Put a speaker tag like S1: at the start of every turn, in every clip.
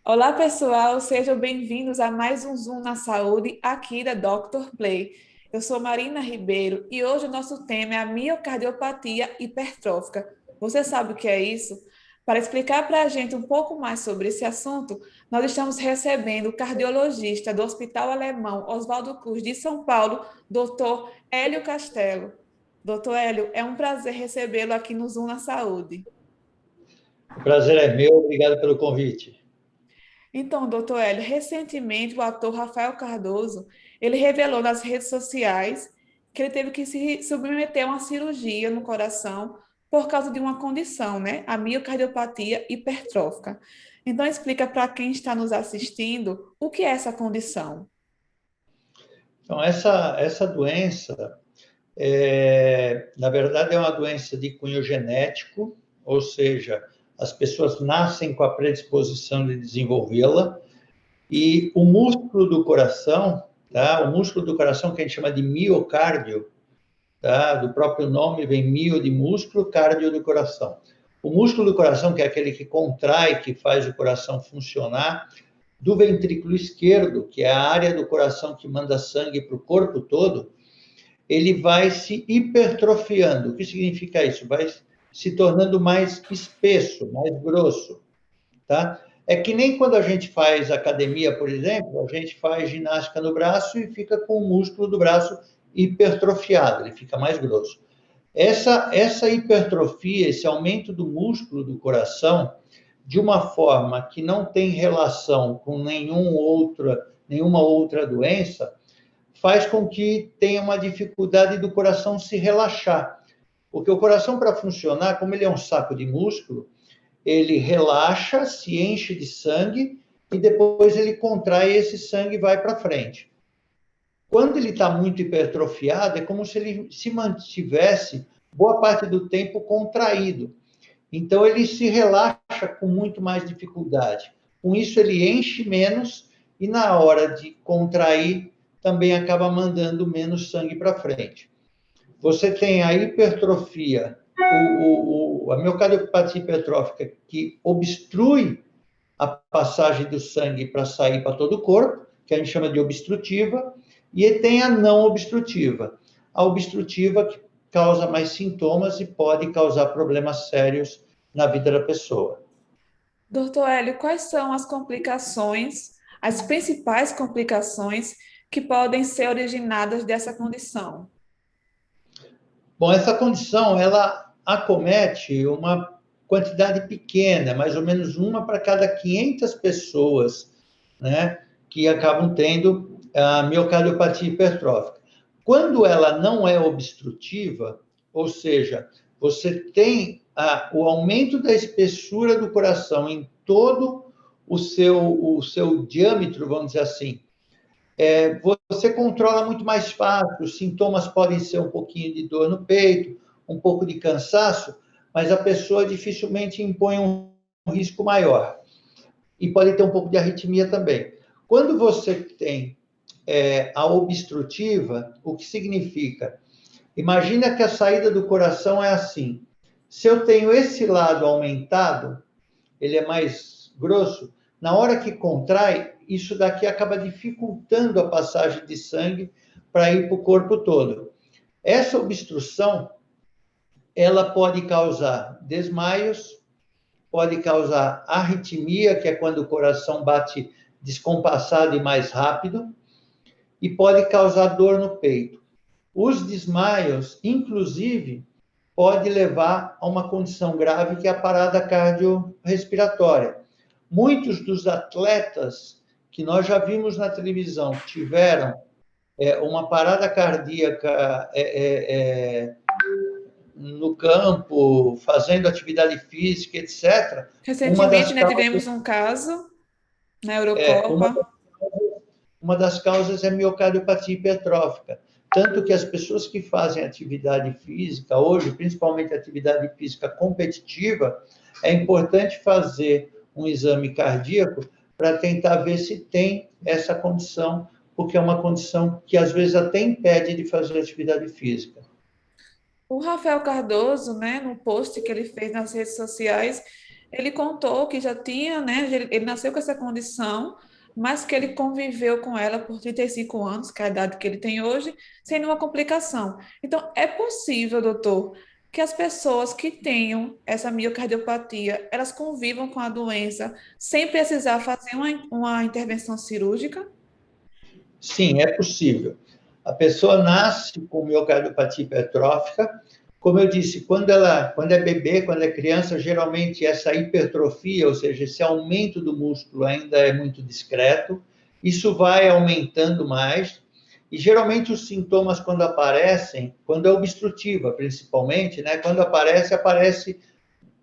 S1: Olá, pessoal, sejam bem-vindos a mais um Zoom na Saúde aqui da Dr. Play. Eu sou Marina Ribeiro e hoje o nosso tema é a miocardiopatia hipertrófica. Você sabe o que é isso? Para explicar para a gente um pouco mais sobre esse assunto, nós estamos recebendo o cardiologista do Hospital Alemão Oswaldo Cruz de São Paulo, Dr. Hélio Castelo. Doutor Hélio, é um prazer recebê-lo aqui no Zoom na Saúde.
S2: O prazer é meu, obrigado pelo convite.
S1: Então, doutor Hélio, recentemente o ator Rafael Cardoso, ele revelou nas redes sociais que ele teve que se submeter a uma cirurgia no coração por causa de uma condição, né? A miocardiopatia hipertrófica. Então, explica para quem está nos assistindo o que é essa condição.
S2: Então, essa doença, na verdade, é uma doença de cunho genético, ou seja, as pessoas nascem com a predisposição de desenvolvê-la, e o músculo do coração, tá? O músculo do coração que a gente chama de miocárdio, tá? Do próprio nome vem mio de músculo, cardio do coração. O músculo do coração, que é aquele que contrai, que faz o coração funcionar, do ventrículo esquerdo, que é a área do coração que manda sangue para o corpo todo, ele vai se hipertrofiando. O que significa isso? Vai se tornando mais espesso, mais grosso, tá? É que nem quando a gente faz academia, por exemplo, a gente faz ginástica no braço e fica com o músculo do braço hipertrofiado, ele fica mais grosso. Essa hipertrofia, esse aumento do músculo do coração, de uma forma que não tem relação com nenhuma outra doença, faz com que tenha uma dificuldade do coração se relaxar. Porque o coração, para funcionar, como ele é um saco de músculo, ele relaxa, se enche de sangue e depois ele contrai e esse sangue vai para frente. Quando ele está muito hipertrofiado, é como se ele se mantivesse boa parte do tempo contraído. Então, ele se relaxa com muito mais dificuldade. Com isso, ele enche menos e, na hora de contrair, também acaba mandando menos sangue para frente. Você tem a hipertrofia, a miocardiopatia hipertrófica, que obstrui a passagem do sangue para sair para todo o corpo, que a gente chama de obstrutiva, e tem a não obstrutiva. A obstrutiva que causa mais sintomas e pode causar problemas sérios na vida da pessoa.
S1: Doutor Hélio, quais são as complicações, as principais complicações que podem ser originadas dessa condição?
S2: Bom, essa condição, ela acomete uma quantidade pequena, mais ou menos uma para cada 500 pessoas, né, que acabam tendo a miocardiopatia hipertrófica. Quando ela não é obstrutiva, ou seja, você tem o aumento da espessura do coração em todo o seu diâmetro, vamos dizer assim, você controla muito mais fácil. Os sintomas podem ser um pouquinho de dor no peito, um pouco de cansaço, mas a pessoa dificilmente impõe um risco maior. E pode ter um pouco de arritmia também. Quando você tem a obstrutiva, o que significa? Imagina que a saída do coração é assim. Se eu tenho esse lado aumentado, ele é mais grosso, na hora que contrai, isso daqui acaba dificultando a passagem de sangue para ir para o corpo todo. Essa obstrução, ela pode causar desmaios, pode causar arritmia, que é quando o coração bate descompassado e mais rápido, e pode causar dor no peito. Os desmaios, inclusive, pode levar a uma condição grave que é a parada cardiorrespiratória. Muitos dos atletas que nós já vimos na televisão tiveram uma parada cardíaca no campo, fazendo atividade física, etc. Uma
S1: Recentemente,
S2: das
S1: né,
S2: causas,
S1: tivemos um caso na
S2: é, uma,
S1: Eurocopa.
S2: uma das causas é miocardiopatia hipertrófica. Tanto que as pessoas que fazem atividade física hoje, principalmente atividade física competitiva, é importante fazer um exame cardíaco para tentar ver se tem essa condição, porque é uma condição que às vezes até impede de fazer atividade física.
S1: O Rafael Cardoso, né, no post que ele fez nas redes sociais, Ele contou que já tinha, né? Ele nasceu com essa condição, mas que ele conviveu com ela por 35 anos, que é a idade que ele tem hoje, sem nenhuma complicação. Então, é possível, doutor, que as pessoas que tenham essa miocardiopatia, elas convivam com a doença sem precisar fazer uma intervenção cirúrgica?
S2: Sim, é possível. A pessoa nasce com miocardiopatia hipertrófica. Como eu disse, quando é bebê, quando é criança, geralmente essa hipertrofia, ou seja, esse aumento do músculo ainda é muito discreto. Isso vai aumentando mais. E geralmente os sintomas, quando aparecem, quando é obstrutiva, principalmente, né? Quando aparece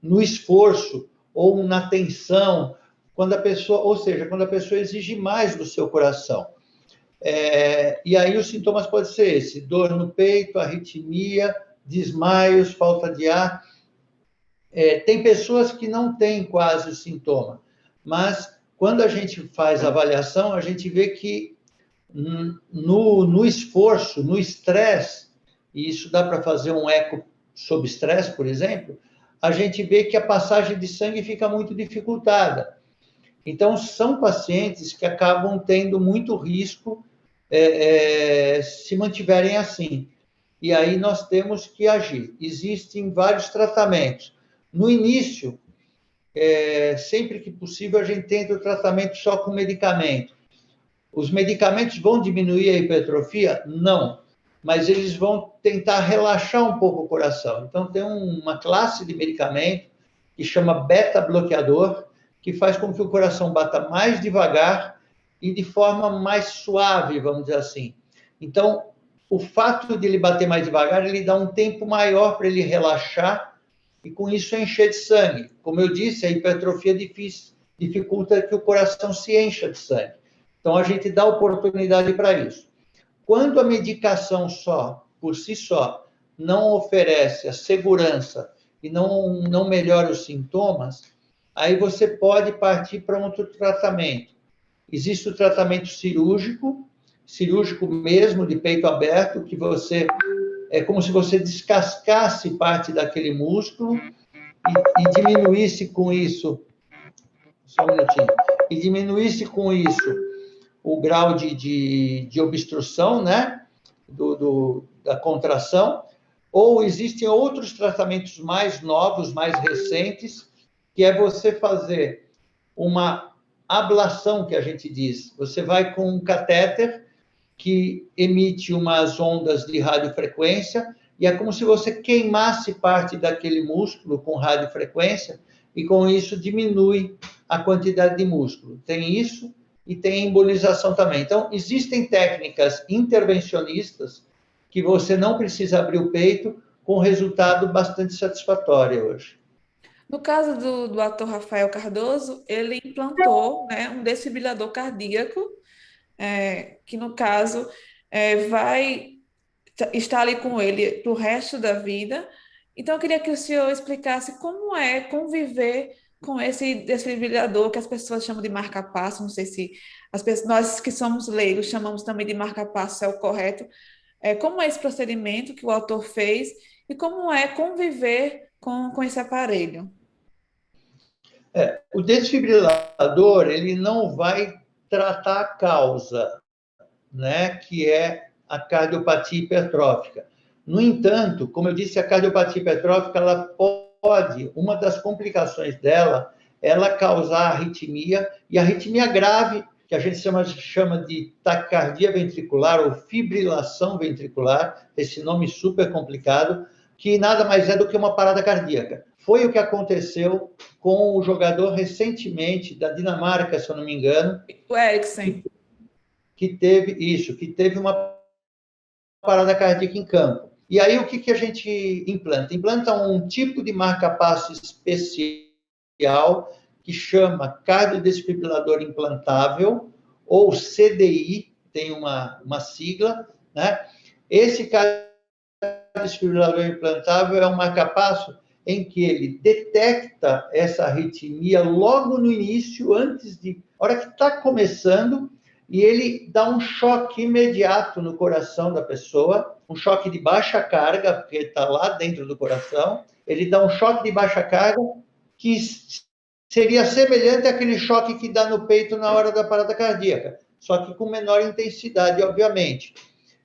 S2: no esforço ou na tensão, quando a pessoa, ou seja, quando a pessoa exige mais do seu coração. E aí os sintomas podem ser esse: dor no peito, arritmia, desmaios, falta de ar. Tem pessoas que não têm quase sintoma, mas quando a gente faz a avaliação, a gente vê que no esforço, no estresse, e isso dá para fazer um eco sob estresse, por exemplo, a gente vê que a passagem de sangue fica muito dificultada. Então, são pacientes que acabam tendo muito risco se mantiverem assim. E aí nós temos que agir. Existem vários tratamentos. No início, sempre que possível, a gente tenta o tratamento só com medicamento. Os medicamentos vão diminuir a hipertrofia? Não. Mas eles vão tentar relaxar um pouco o coração. Então, tem uma classe de medicamento que chama beta-bloqueador, que faz com que o coração bata mais devagar e de forma mais suave, vamos dizer assim. Então, o fato de ele bater mais devagar, ele dá um tempo maior para ele relaxar e com isso encher de sangue. Como eu disse, a hipertrofia dificulta que o coração se encha de sangue. Então, a gente dá oportunidade para isso. Quando a medicação por si só, não oferece a segurança e não melhora os sintomas, aí você pode partir para outro tratamento. Existe o tratamento cirúrgico mesmo, de peito aberto, que é como se você descascasse parte daquele músculo e diminuísse com isso, só um minutinho, e diminuísse com isso o grau de obstrução, né, da contração, ou existem outros tratamentos mais novos, mais recentes, que é você fazer uma ablação, que a gente diz. Você vai com um catéter que emite umas ondas de radiofrequência, e é como se você queimasse parte daquele músculo com radiofrequência, e com isso diminui a quantidade de músculo. Tem isso e tem embolização também. Então, existem técnicas intervencionistas que você não precisa abrir o peito, com resultado bastante satisfatório hoje.
S1: No caso do ator Rafael Cardoso, ele implantou, né, um desfibrilador cardíaco, que no caso vai estar ali com ele para o resto da vida. Então, eu queria que o senhor explicasse como é conviver com esse desfibrilador que as pessoas chamam de marca-passo. Não sei se nós que somos leigos chamamos também de marca-passo, é o correto. Como é esse procedimento que o autor fez e como é conviver com esse aparelho?
S2: O desfibrilador, ele não vai tratar a causa, né, que é a cardiopatia hipertrófica. No entanto, como eu disse, a cardiopatia hipertrófica, ela pode, uma das complicações dela, ela causar arritmia, e arritmia grave, que a gente chama de taquicardia ventricular ou fibrilação ventricular, esse nome super complicado, que nada mais é do que uma parada cardíaca. Foi o que aconteceu com o jogador recentemente da Dinamarca, se eu não me engano,
S1: O Eriksen.
S2: que teve uma parada cardíaca em campo. E aí, o que a gente implanta? Implanta um tipo de marca-passo especial que chama cardiodesfibrilador implantável, ou CDI, tem uma sigla, né? Esse cardiodesfibrilador implantável é um marca-passo em que ele detecta essa arritmia logo no início, a hora que está começando, e ele dá um choque imediato no coração da pessoa, um choque de baixa carga, porque está lá dentro do coração, ele dá um choque de baixa carga que seria semelhante àquele choque que dá no peito na hora da parada cardíaca, só que com menor intensidade, obviamente.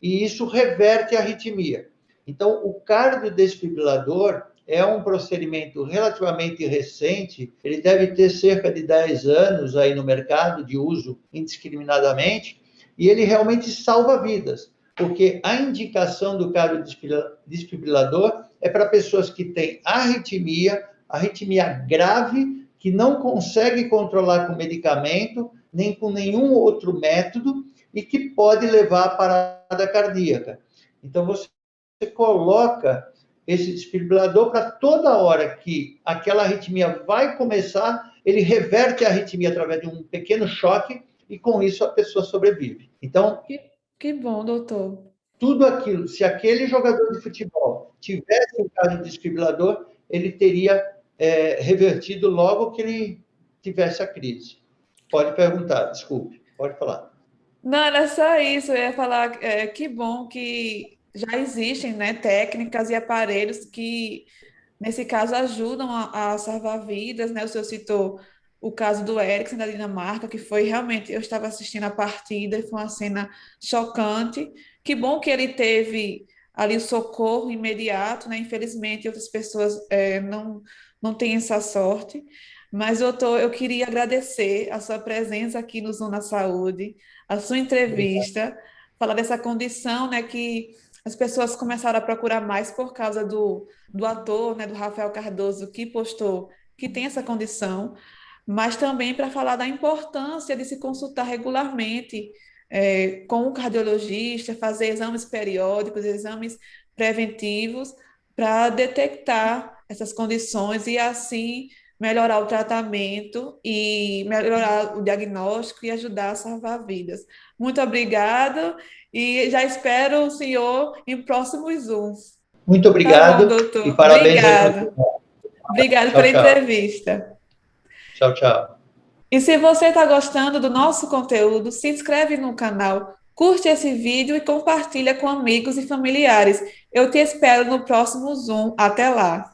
S2: E isso reverte a arritmia. Então, o cardiodesfibrilador é um procedimento relativamente recente, ele deve ter cerca de 10 anos aí no mercado de uso indiscriminadamente, e ele realmente salva vidas, porque a indicação do cardiodesfibrilador é para pessoas que têm arritmia grave, que não consegue controlar com medicamento, nem com nenhum outro método, e que pode levar à parada cardíaca. Então, você coloca esse desfibrilador para toda hora que aquela arritmia vai começar, ele reverte a arritmia através de um pequeno choque e com isso a pessoa sobrevive. Então,
S1: que bom, doutor.
S2: tudo aquilo, se aquele jogador de futebol tivesse um caso de desfibrilador, ele teria revertido logo que ele tivesse a crise. Pode perguntar, desculpe, pode falar.
S1: Não, era só isso. Eu ia falar, que bom que já existem, né, técnicas e aparelhos que, nesse caso, ajudam a salvar vidas, né? O senhor citou o caso do Eriksen da Dinamarca, que foi realmente, eu estava assistindo a partida e foi uma cena chocante. Que bom que ele teve ali o socorro imediato, né? Infelizmente, outras pessoas não têm essa sorte. Mas, doutor, eu queria agradecer a sua presença aqui no Zona Saúde, a sua entrevista, falar dessa condição, né, que as pessoas começaram a procurar mais por causa do ator, né, do Rafael Cardoso, que postou que tem essa condição, mas também para falar da importância de se consultar regularmente com o cardiologista, fazer exames periódicos, exames preventivos, para detectar essas condições e assim melhorar o tratamento e melhorar o diagnóstico e ajudar a salvar vidas. Muito obrigada e já espero o senhor em próximos Zooms.
S2: Muito
S1: Tá bom,
S2: obrigado e
S1: doutor.
S2: parabéns aí pelo
S1: Obrigada.
S2: trabalho.
S1: Obrigado
S2: Tchau,
S1: pela
S2: tchau.
S1: entrevista.
S2: Tchau, tchau.
S1: E se você está gostando do nosso conteúdo, se inscreve no canal, curte esse vídeo e compartilha com amigos e familiares. Eu te espero no próximo Zoom. Até lá!